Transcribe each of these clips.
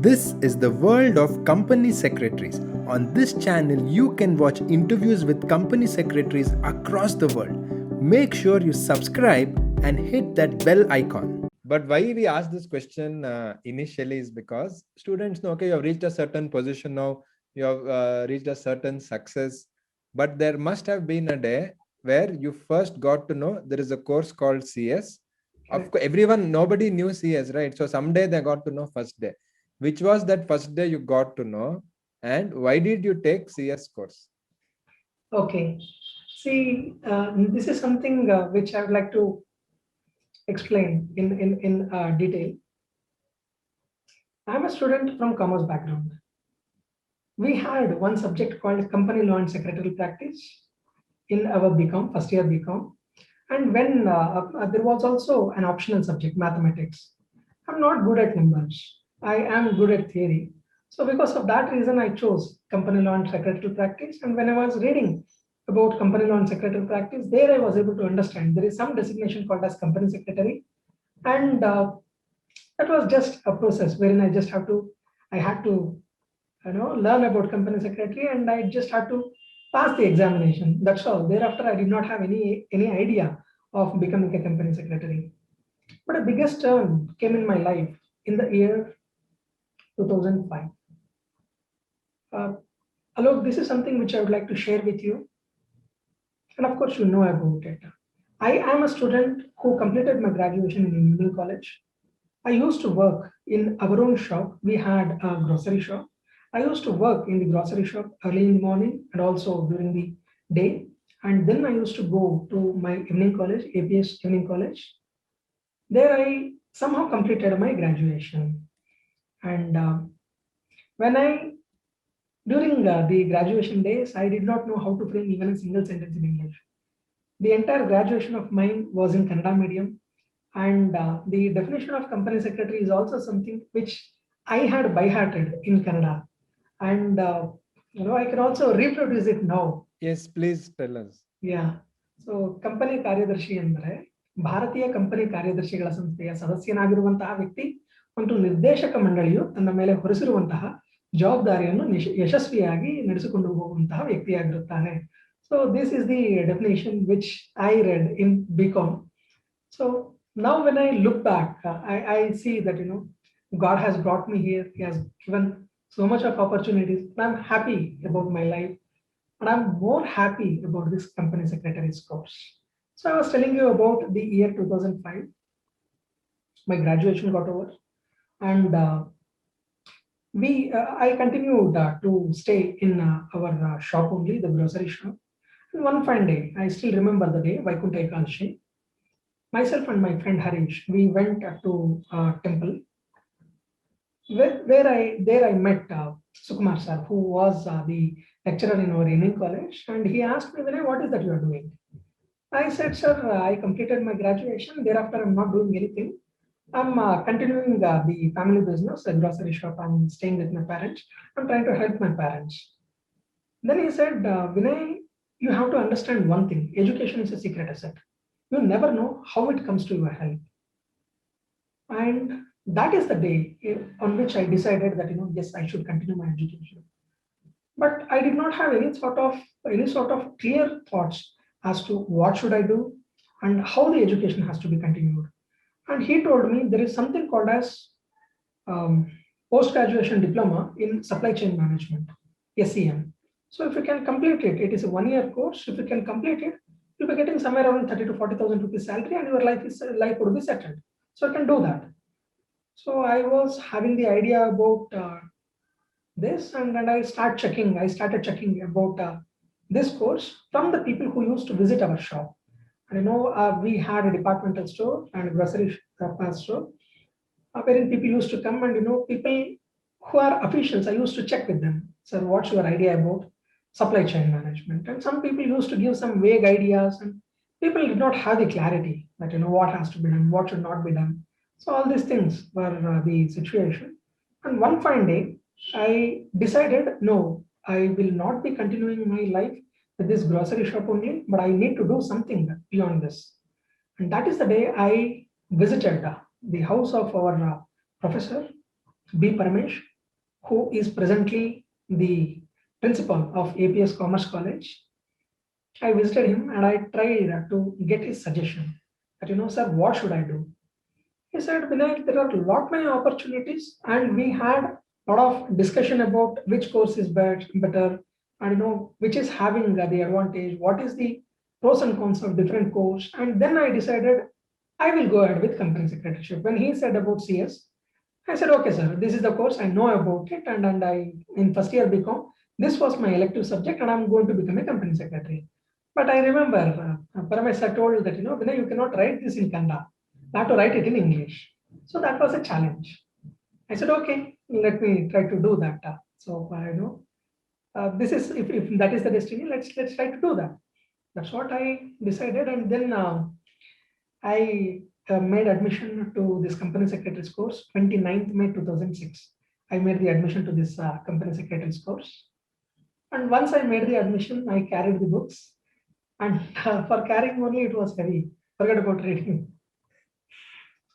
This is the world of company secretaries. On this channel, you can watch interviews with company secretaries across the world. Make sure you subscribe and hit that bell icon. But why we ask this question initially is because students know, okay, you have reached a certain position now, you have reached a certain success, but there must have been a day where you first got to know there is a course called CS. Of course, everyone, nobody knew CS, right? So someday they got to know first day. Which was that first day you got to know, and why did you take CS course? Okay. See, this is something which I would like to explain in detail. I'm a student from commerce background. We had one subject called company law and secretarial practice in our BCom, first year BCom. And when there was also an optional subject, mathematics. I'm not good at numbers. I am good at theory. So because of that reason, I chose company law and secretarial practice. And when I was reading about company law and secretarial practice, there I was able to understand there is some designation called as company secretary. And that was just a process wherein I had to learn about company secretary, and I just had to pass the examination. That's all. Thereafter, I did not have any idea of becoming a company secretary. But the biggest turn came in my life in the year 2005. Alok, this is something which I would like to share with you. And of course, you know about it. I am a student who completed my graduation in engineering college. I used to work in our own shop. We had a grocery shop. I used to work in the grocery shop early in the morning and also during the day. And then I used to go to my evening college, APS Evening College. There I somehow completed my graduation. And when I, during the graduation days, I did not know how to frame even a single sentence in English. The entire graduation of mine was in Kannada medium. And the definition of company secretary is also something which I had by hearted in Kannada. And I can also reproduce it now. Yes, please tell us. Yeah. So company ಕಾರ್ಯದರ್ಶಿ ಅಂದರೆ ಭಾರತೀಯ company ಕಾರ್ಯದರ್ಶಿಗಳ ಸಂಸ್ಥೆಯ ಸದಸ್ಯನಾಗಿರುವಂತಹ ವ್ಯಕ್ತಿ ಒಂದು ನಿರ್ದೇಶಕ ಮಂಡಳಿಯು ತನ್ನ ಮೇಲೆ ಹೊರಿಸಿರುವಂತಹ ಜವಾಬ್ದಾರಿಯನ್ನು ಯಶಸ್ವಿಯಾಗಿ ನಡೆಸಿಕೊಂಡು ಹೋಗುವಂತಹ ವ್ಯಕ್ತಿಯಾಗಿರುತ್ತಾನೆ. So this is the definition which I read in BCom. So now when I look back, I see that God has brought me here. He has given so much of opportunities. I'm happy about my life, and I'm more happy about this company secretary's course. So I was telling you about the year 2005. My graduation got over, and I continued to stay in our shop only, the grocery shop. And one fine day, I still remember the day, Vaikuntha Ekadashi. Myself and my friend Harish, we went to a temple where I met Sukumar sir, who was the lecturer in our evening college, and he asked me, "Vinay, what is that you are doing?" I said, "Sir, I completed my graduation. Thereafter, I'm not doing anything. I'm continuing the family business, a grocery shop. I'm staying with my parents. I'm trying to help my parents." Then he said, "Vinay, you have to understand one thing. Education is a secret asset. You never know how it comes to your help." And that is the day on which I decided that yes, I should continue my education. But I did not have any sort of clear thoughts as to what should I do and how the education has to be continued. And he told me there is something called as post graduation diploma in supply chain management, SEM. So if you can complete it, it is a 1 year course. If you can complete it, you'll be getting somewhere around 30 to 40,000 rupees salary, and your life would be settled. So I can do that. So I was having the idea about this, and then I started checking about this course from the people who used to visit our shop. And we had a departmental store and a grocery store, wherein people used to come, and people who are officials, I used to check with them. Sir, what's your idea about supply chain management? And some people used to give some vague ideas, and people did not have the clarity that what has to be done, what should not be done. So all these things were the situation. And one fine day, I decided, no, I will not be continuing my life with this grocery shop only, but I need to do something beyond this. And that is the day I visited the house of our professor, B. Paramesh. who is presently the principal of APS Commerce College. I visited him and I tried to get his suggestion that, sir, what should I do? He said, Vinay, there are a lot many opportunities, and we had a lot of discussion about which course is better, and which is having the advantage, what is the pros and cons of different course. And then I decided I will go ahead with company secretaryship. When he said about CS, I said, okay, sir, this is the course, I know about it, and I in first year BCom, this was my elective subject, and I'm going to become a company secretary. But I remember Paramesha told that, Vinay, you cannot write this in Kannada, you have to write it in English. So that was a challenge. I said, okay, let me try to do that. This is if that is the destiny, let's try to do that. That's what I decided, and then I made admission to this company secretary's course 29th May 2006. I made the admission to this company secretary's course, and once I made the admission, I carried the books, and for carrying only it was heavy. Forget about reading.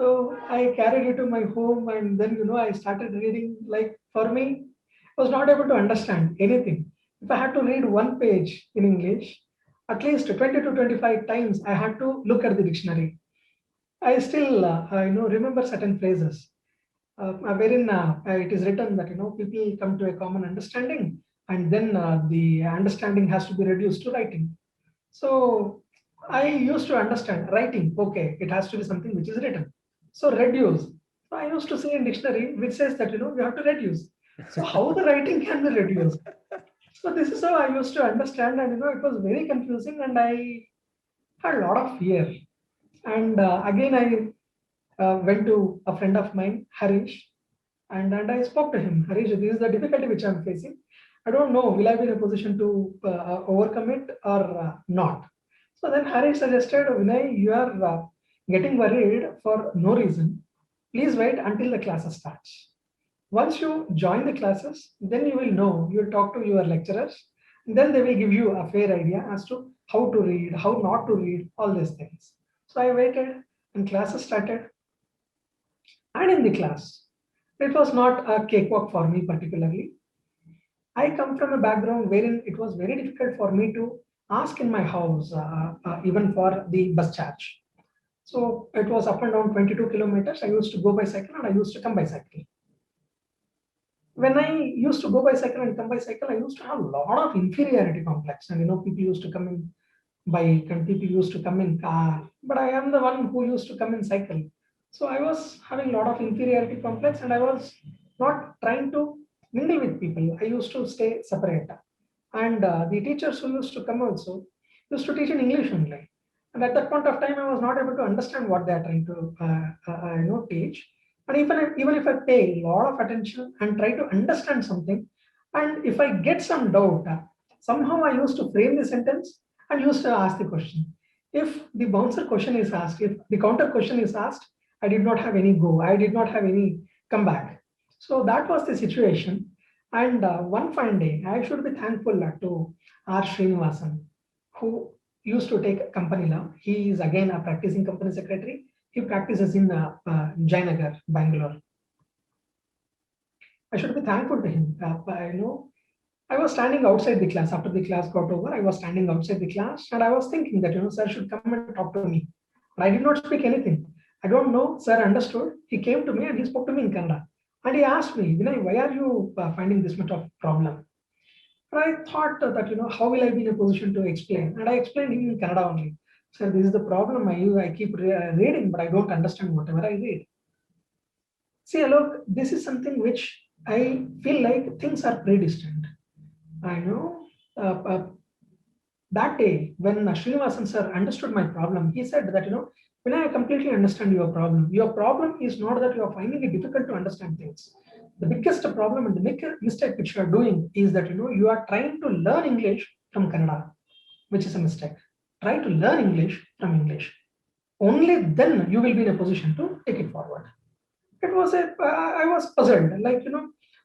So I carried it to my home, and then I started reading. Like for me, I was not able to understand anything. If I had to read one page in English, at least 20 to 25 times I had to look at the dictionary. I still remember certain phrases wherein it is written that people come to a common understanding, and then the understanding has to be reduced to writing. So I used to understand writing. Okay, it has to be something which is written. So reduce. So I used to see in dictionary which says that you have to reduce. So how the writing can be reduced? So this is how I used to understand, and it was very confusing, and I had a lot of fear. And again, I went to a friend of mine, Harish, and I spoke to him. Harish, this is the difficulty which I'm facing. I don't know, will I be in a position to overcome it or not? So then Harish suggested, Vinay, you are getting worried for no reason. Please wait until the classes starts. Once you join the classes, then you will know, you'll talk to your lecturers, then they will give you a fair idea as to how to read, how not to read, all these things. So I waited and classes started. And in the class, it was not a cakewalk for me particularly. I come from a background wherein it was very difficult for me to ask in my house, even for the bus charge. So it was up and down 22 kilometers. I used to go by cycle and I used to come by cycle. When I used to go by cycle and come by cycle, I used to have a lot of inferiority complex. And people used to come in bike and people used to come in car, but I am the one who used to come in cycle. So I was having a lot of inferiority complex, and I was not trying to mingle with people. I used to stay separate. And the teachers who used to come also used to teach in English only. And at that point of time, I was not able to understand what they are trying to teach. And even if I pay a lot of attention and try to understand something, and if I get some doubt, somehow I used to frame the sentence and used to ask the question. If the bouncer question is asked, if the counter question is asked, I did not have any go. I did not have any comeback. So that was the situation. And one fine day, I should be thankful to R. Srinivasan, who used to take company law. He is again a practicing company secretary. He practices in Jayanagar, Bangalore. I should be thankful to him. I was standing outside the class after the class got over. I was standing outside the class and I was thinking that sir should come and talk to me. But I did not speak anything. I don't know. Sir understood. He came to me and he spoke to me in Kannada. And he asked me, Vinay, why are you finding this much of problem? And I thought that how will I be in a position to explain? And I explained him in Kannada only. Sir, this is the problem. I keep reading, but I don't understand whatever I read. See, look, this is something which I feel like things are predestined. I know that day when Srinivasan sir understood my problem, he said that, when I completely understand your problem is not that you are finding it difficult to understand things. The biggest problem and the biggest mistake which you are doing is that, you are trying to learn English from Kannada, which is a mistake. Try to learn English from English. Only then you will be in a position to take it forward. I was puzzled, like,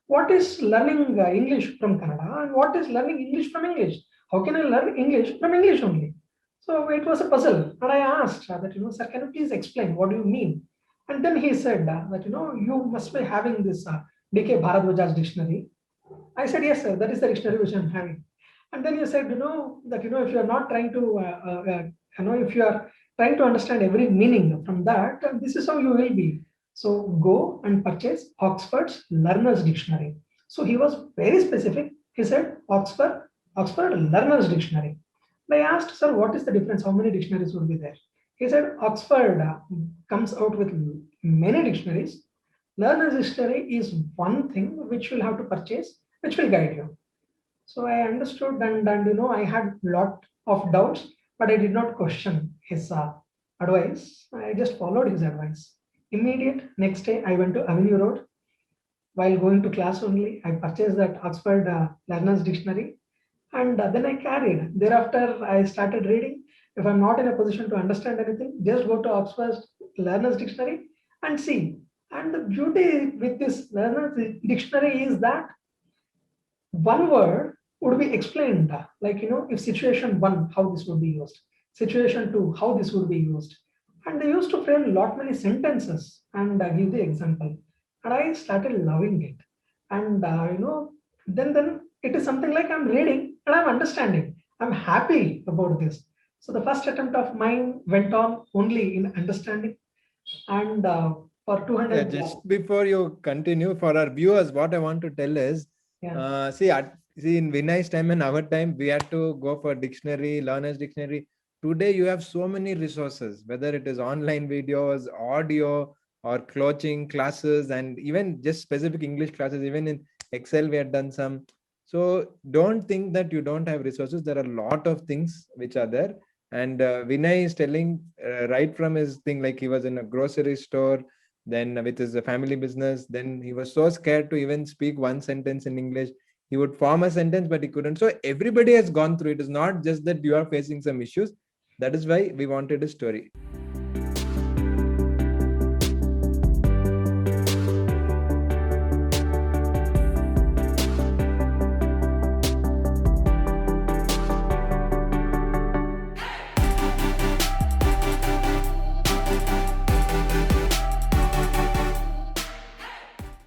what is learning English from Kannada and what is learning English from English? How can I learn English from English only? So it was a puzzle. And I asked that, sir, can you please explain what do you mean? And then he said that, you must be having this DK Bharadwaj's dictionary. I said, yes, sir, that is the dictionary which I'm having. And then you said, if you are not trying to, if you are trying to understand every meaning from that, this is how you will be. So go and purchase Oxford's Learner's Dictionary. So he was very specific. He said, Oxford Learner's Dictionary. I asked, sir, what is the difference? How many dictionaries would be there? He said, Oxford comes out with many dictionaries. Learner's Dictionary is one thing which you'll have to purchase, which will guide you. So I understood, and I had lot of doubts, but I did not question his advice. I just followed his advice. Immediate next day, I went to Avenue Road. While going to class only, I purchased that Oxford Learner's Dictionary, and then I carried. Thereafter, I started reading. If I'm not in a position to understand anything, just go to Oxford Learner's Dictionary and see. And the beauty with this Learner's Dictionary is that one word would be explained, like, if situation one, how this would be used, situation two, how this would be used. And they used to frame lot many sentences and give the example. And I started loving it. And, then it is something like I'm reading and I'm understanding. I'm happy about this. So the first attempt of mine went on only in understanding. And for Yeah, 200, just before you continue, for our viewers, what I want to tell is, yeah. see, in Vinay's time and our time, we had to go for dictionary, learner's dictionary. Today, you have so many resources, whether it is online videos, audio, or coaching classes, and even just specific English classes. Even in Excel, we had done some. So don't think that you don't have resources. There are a lot of things which are there. And Vinay is telling right from his thing, like he was in a grocery store, then with his family business, then he was so scared to even speak one sentence in English. He would form a sentence, but he couldn't. So everybody has gone through it. It's not just that you are facing some issues. That is why we wanted a story.